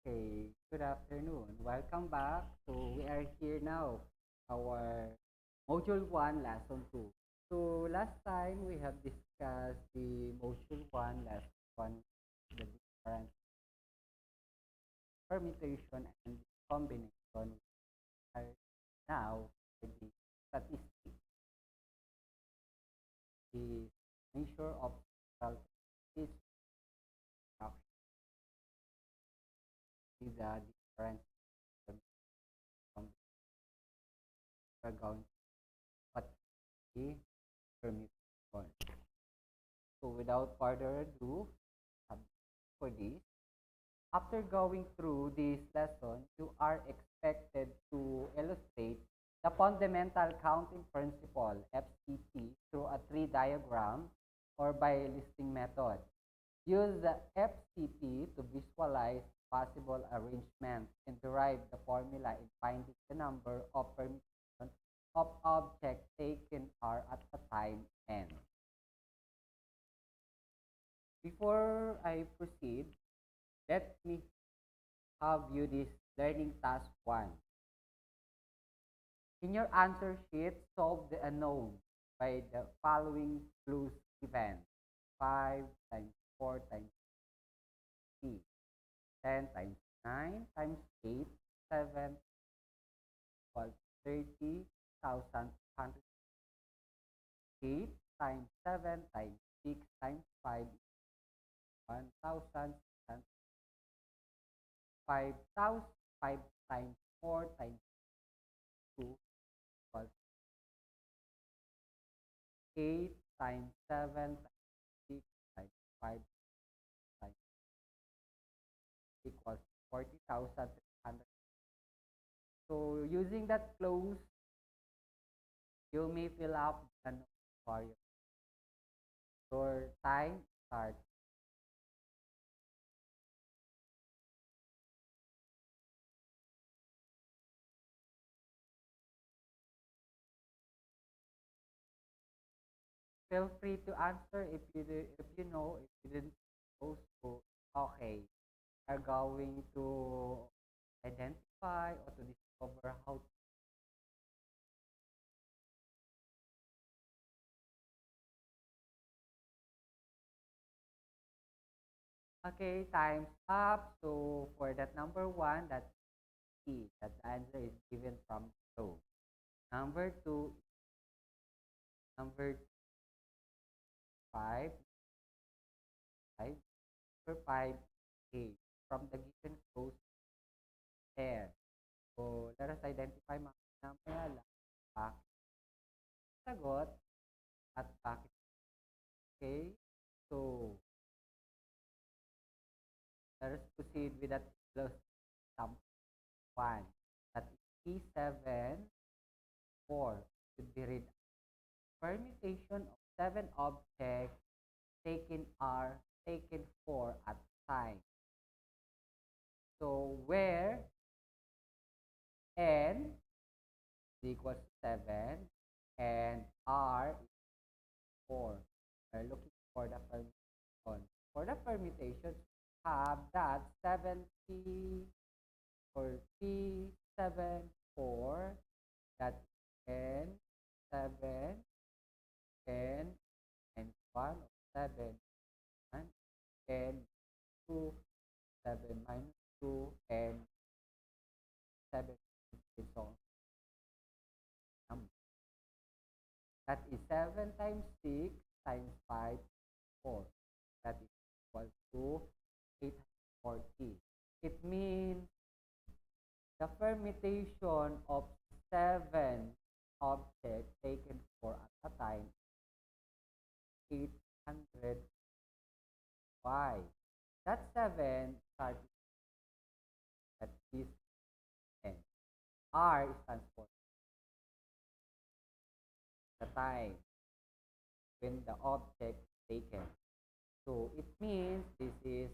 Okay, good afternoon. Welcome back. So we are here now, our module 1, lesson 2. So last time we have discussed the module 1, lesson 1, the different permutation and combination. We are now with the statistics, the measure of statistics, the different combinations. We're going to what the permutation. So without further ado, um, for this, after going through this lesson, you are expected to illustrate the fundamental counting principle FCP through a tree diagram or by listing method. Use the FCP to visualize possible arrangements and derive the formula in finding the number of permutations of objects taken are at the time n. Before I proceed, let me have you this learning task 1. In your answer sheet, solve the unknown by the following clues given. 5 times 4 times 3, 10 times 9 times 8, 7 equals 30,100. 8 times 7 times 6 times 5, 1,000. 5,000, 5 times 4 times 2 equals 8 times 7 times 6 times 5 times equals 40,300. So using that close, you may fill up the variable. Your time starts. Feel free to answer if you know, if you didn't know. So okay, are going to identify or to discover how. Okay, time's up. So for that number 1, that's C. That answer is given from below. Number 2, number 5, 5, number 5, A. From the given close there. So let us identify mamaya lang bakit sagot at bakit. Okay, so let us proceed with that close sum 1. That is P7, 4 should be read. Permutation of 7 objects taken are taken 4 at a time. So where n is equals to 7 and r is 4. We're looking for the permutation. For the permutations, have that 70 or P7, 4, that n, 7, n, and 1 of 7, and n, 2, 7 minus 2, and 7 is all number. That is 7 times 6 times 5, 4. That is equal to 840. It means the permutation of 7 objects taken 4 at a time, 800. Why? That 7 starts at this n. R stands for the time when the object is taken. So it means this is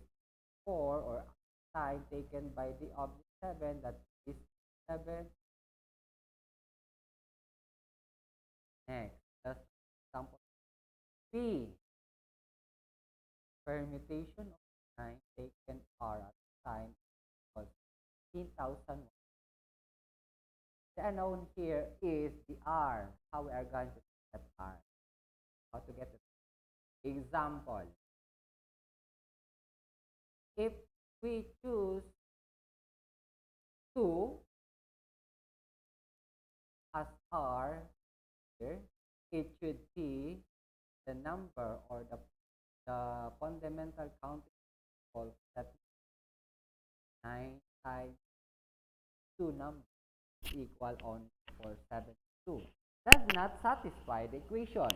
4 or time taken by the object 7, that is 7. Next, that's example P. Permutation of 9 taken are at time equals 15,000. The unknown here is the R. How we are going to get R? How to get it? Example. If we choose 2 as R here, it should be the number or the fundamental counting that 9 times 2 number equal on for 72. Does not satisfy the equation.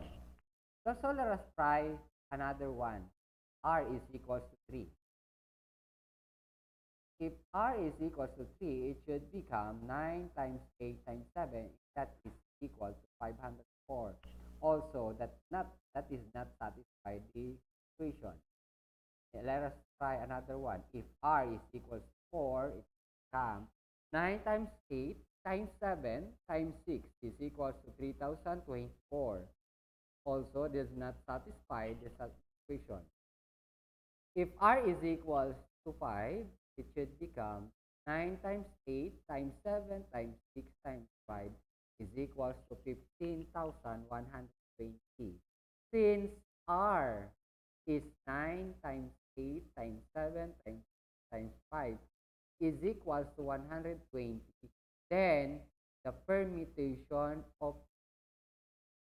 So let us try another one. R is equals to 3. If R is equals to 3, it should become 9 times 8 times 7. That is equal to 504. Also, that is not satisfy the equation. Let us try another one. If R is equals to 4, it becomes 9 times 8 times 7 times 6 is equals to 3024. Also, does not satisfy the equation. If R is equals to 5, it should become 9 times 8 times 7 times 6 times 5 is equals to 15,120. Since R is 9 times 8 times 7 times 5 is equals to 120, then the permutation of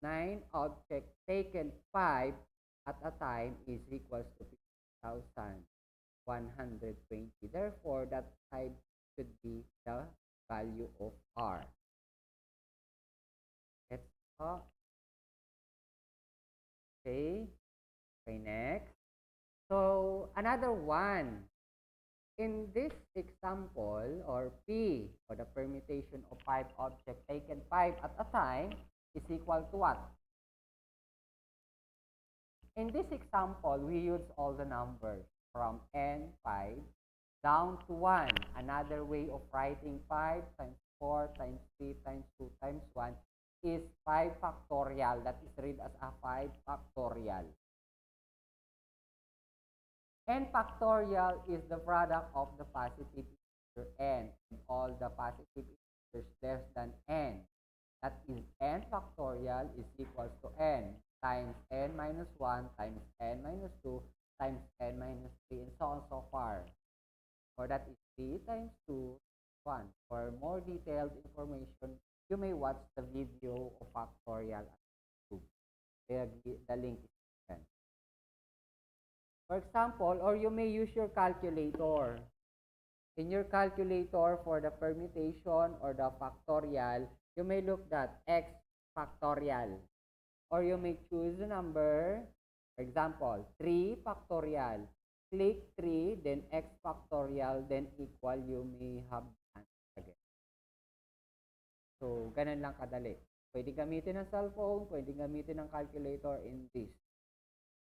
9 objects taken 5 at a time is equals to 15,120. Therefore, that side should be the value of R. Let's talk. Okay, next. So, another one. In this example, or P, or the permutation of 5 objects taken 5 at a time, is equal to what? In this example, we use all the numbers from n, 5, down to 1. Another way of writing 5 times 4 times 3 times 2 times 1 is 5 factorial. That is read as a 5 factorial. N factorial is the product of the positive integer n and all the positive integers less than n. That is n factorial is equals to n times n minus 1 times n minus 2 times n minus 3 and so on so far. Or that is 3 times 2, 1. For more detailed information, you may watch the video of factorial at YouTube. The link is given. For example, or you may use your calculator. In your calculator for the permutation or the factorial, you may look at x factorial. Or you may choose a number, for example, 3 factorial. Click 3, then x factorial, then equal, you may have answer again. So, ganun lang kadali. Pwede gamitin ng cellphone, pwede gamitin ng calculator in this.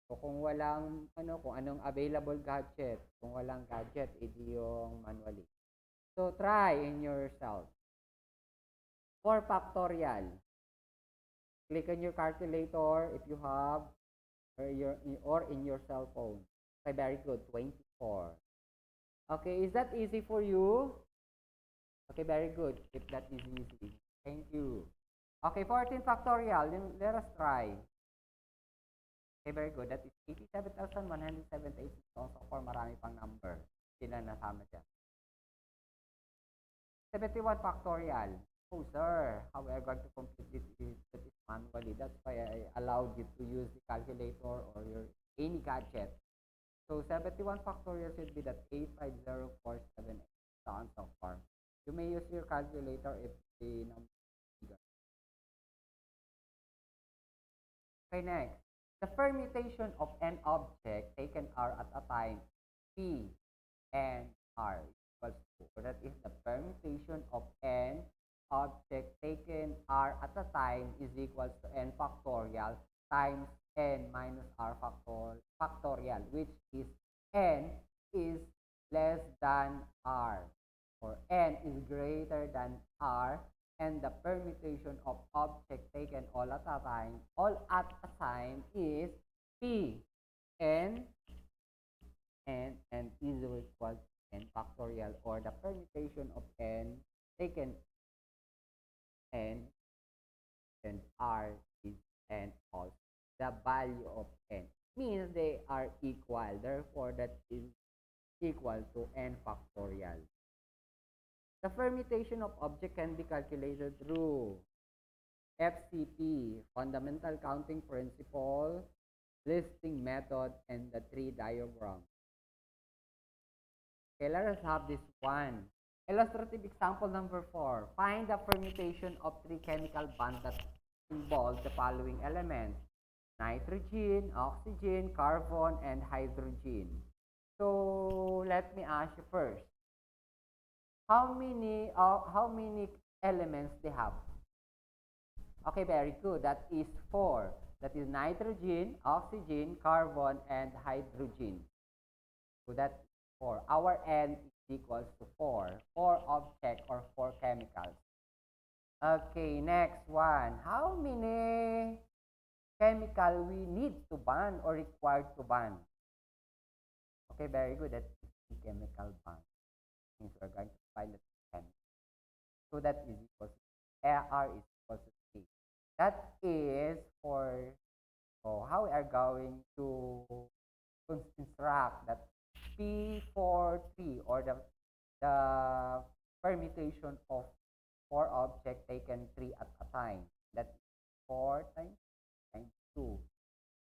So, kung walang, kung anong available gadget, kung walang gadget, edi yung manually. So, try in yourself. 4 factorial. Click on your calculator if you have, or in your cell phone. Okay, very good. 24. Okay, is that easy for you? Okay, very good. If that is easy. Thank you. Okay, 14 factorial. Then let us try. Okay, very good. That is 87,178. So far, marami pang number. Sila nasama dyan. 71 factorial. Oh, sir, how we are going to complete this is manually. That's why I allowed you to use the calculator or your any gadget. So 71 factorial should be that 850,478. So on so far. You may use your calculator if the number is bigger. Okay, next. The permutation of n object taken R at a time, P and R equals to. So that is the permutation of n object taken R at a time is equals to n factorial times n minus r factorial, which is n is less than r, or n is greater than r, and the permutation of object taken all at a time is p, n is equal to n factorial factorial or the permutation of n taken n and r is n also. The value of n means they are equal. Therefore, that is equal to n factorial. The permutation of object can be calculated through FCP, fundamental counting principle, listing method, and the tree diagram. Okay, let us have this one. Illustrative example number 4. Find the permutation of 3 chemical bonds that involve the following elements: nitrogen, oxygen, carbon, and hydrogen. So let me ask you first. How many elements they have? Okay, very good. That is 4. That is nitrogen, oxygen, carbon, and hydrogen. So that's 4. Our N is equals to 4. 4 object or 4 chemicals. Okay, next one. How many chemical we need to bond or required to bond? Okay, very good. That's chemical bond. Means we're going to find the chemical. So that is equals to R is equals to 3. That is for how we are going to construct that P43 or the permutation of 4 objects taken 3 at a time. That is 4 times 2.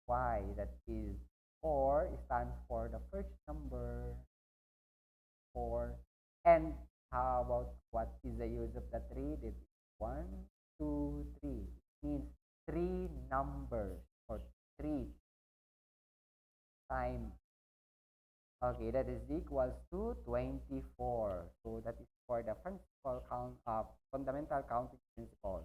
Why? That is 4 stands for the first number 4. And how about what is the use of the 3? That is 1, 2, 3. It means 3 numbers or 3 times. Okay, that is equals to 24. So that is for the principal count of fundamental counting principle.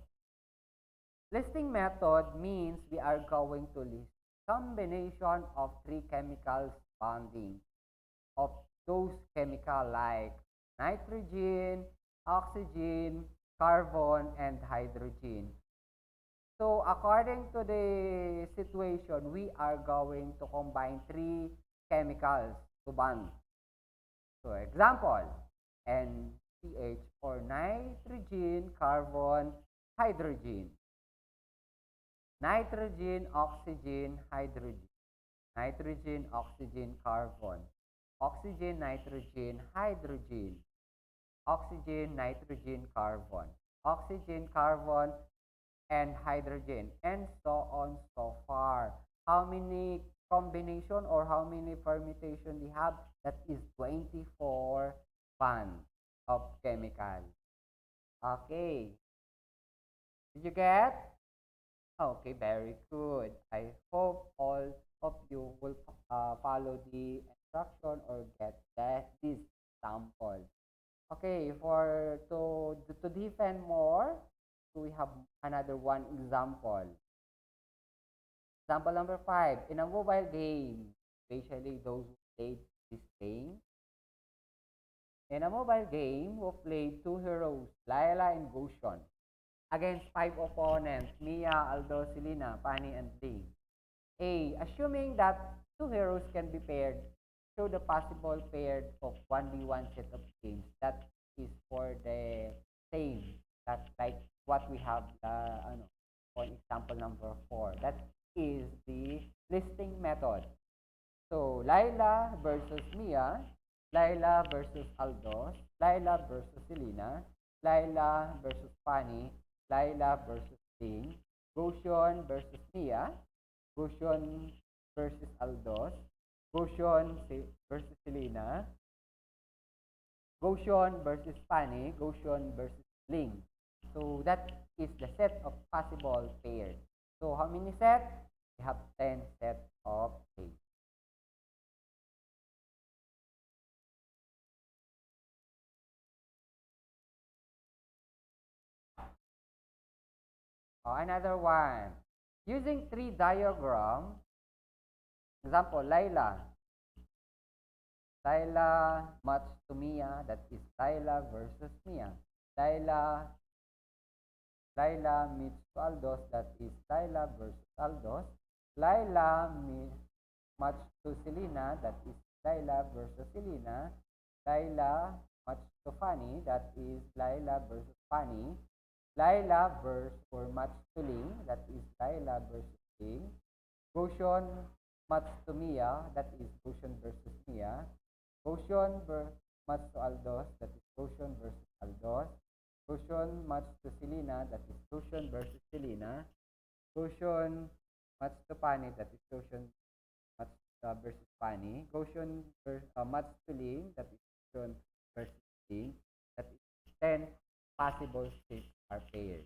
Listing method means we are going to list combination of 3 chemicals bonding of those chemical like nitrogen, oxygen, carbon, and hydrogen. So according to the situation, we are going to combine 3 chemicals to bond. So example, NCH or nitrogen, carbon, hydrogen. Nitrogen, oxygen, hydrogen. Nitrogen, oxygen, carbon. Oxygen, nitrogen, hydrogen. Oxygen, nitrogen, carbon. Oxygen, carbon, and hydrogen, and so on so far. How many combination or how many permutation we have? That is 24 bonds of chemical. Okay. Did you get? Okay, very good. I hope all of you will follow the instruction or get this sample. Okay, to defend more, so we have another one example. Example number 5. In a mobile game, especially those who played this game. In a mobile game, who played 2 heroes, Layla and Goshen, against 5 opponents, Mia, Aldo, Selena, Pani, and Lee. A. Assuming that 2 heroes can be paired, show the possible paired of 1v1 set of games. That is for the same. That's like what we have for example number 4. That is the listing method. So Laila versus Mia, Laila versus Aldos, Laila versus Selena, Laila versus Fanny, Laila versus Ding, Goshen versus Mia, Goshen versus Aldos, Goshen versus Selena, Goshen versus Fanny, Goshen versus Ling. So that is the set of possible pairs. So how many sets? We have 10 sets of pairs. Another one. Using tree diagram, example, Laila. Laila match to Mia, that is Laila versus Mia. Laila meets to Aldos, that is Laila versus Aldos. Laila match to Selena, that is Laila versus Selena. Laila much to Fanny, that is Laila versus Fanny. Laila versus or much to Ling, that is Laila versus Ling. Goshen much to Mia, that is Goshen versus Mia. Goshen much to Aldos, that is Goshen versus Aldos. Goshen much to Selena, that is Goshen versus Selena. Goshen much to Pani, that is Goshen much versus Pani. Goshen much to Ling, that is Goshen versus Ling. That is 10 possible states are paired.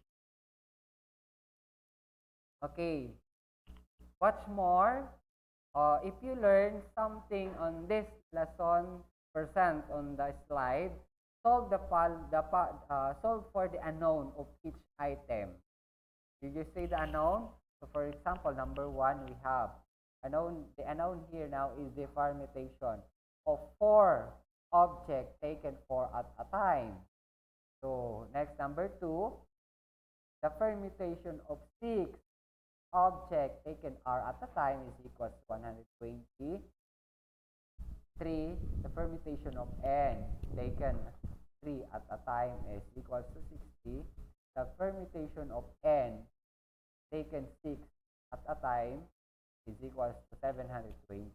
Okay. What's more, if you learn something on this lesson percent on the slide, solve solve for the unknown of each item. Did you say the unknown? So for example, number 1 we have unknown. The unknown here now is the permutation of 4 objects taken 4 at a time. So next, number 2, the permutation of 6 object taken R at a time is equals to 120. 3, the permutation of N taken 3 at a time is equals to 60. The permutation of N taken 6 at a time is equals to 720.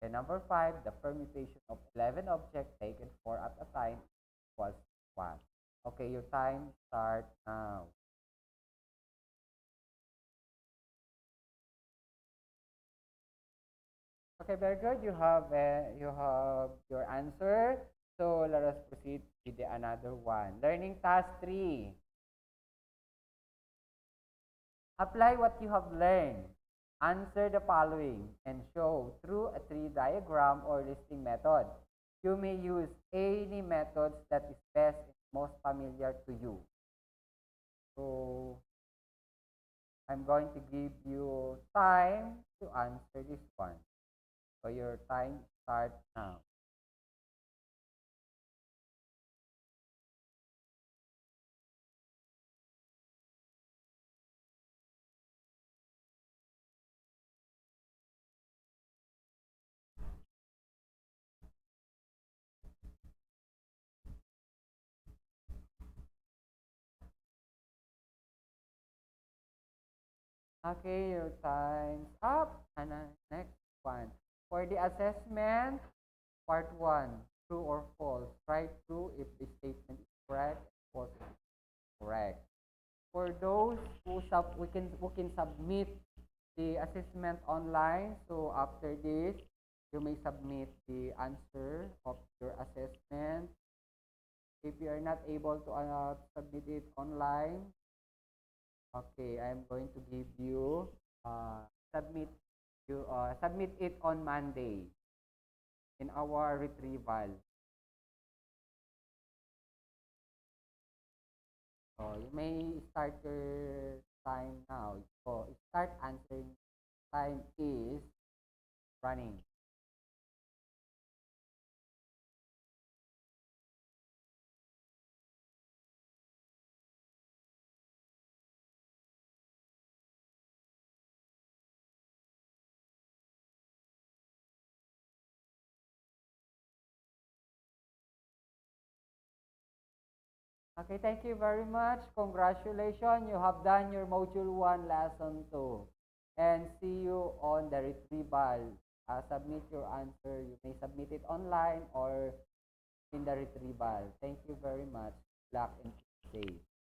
And number 5, the permutation of 11 objects taken 4 at a time equals 1. Okay, your time starts now. Okay, very good. You have your answer. So let us proceed with the another one. Learning task 3. Apply what you have learned. Answer the following and show through a tree diagram or listing method. You may use any methods that is best and most familiar to you. So I'm going to give you time to answer this one. So your time starts now. Okay, your time's up. And next one. For the assessment, part 1, true or false. Write true if the statement is correct, false if it's correct. For those who can submit the assessment online, so after this, you may submit the answer of your assessment. If you are not able to submit it online, okay, I'm going to give you submit submit it on Monday in our retrieval. So you may start your time now. So start answering. Time is running. Okay, thank you very much. Congratulations. You have done your module 1 lesson 2. And see you on the retrieval. Submit your answer. You may submit it online or in the retrieval. Thank you very much. Luck and stay safe.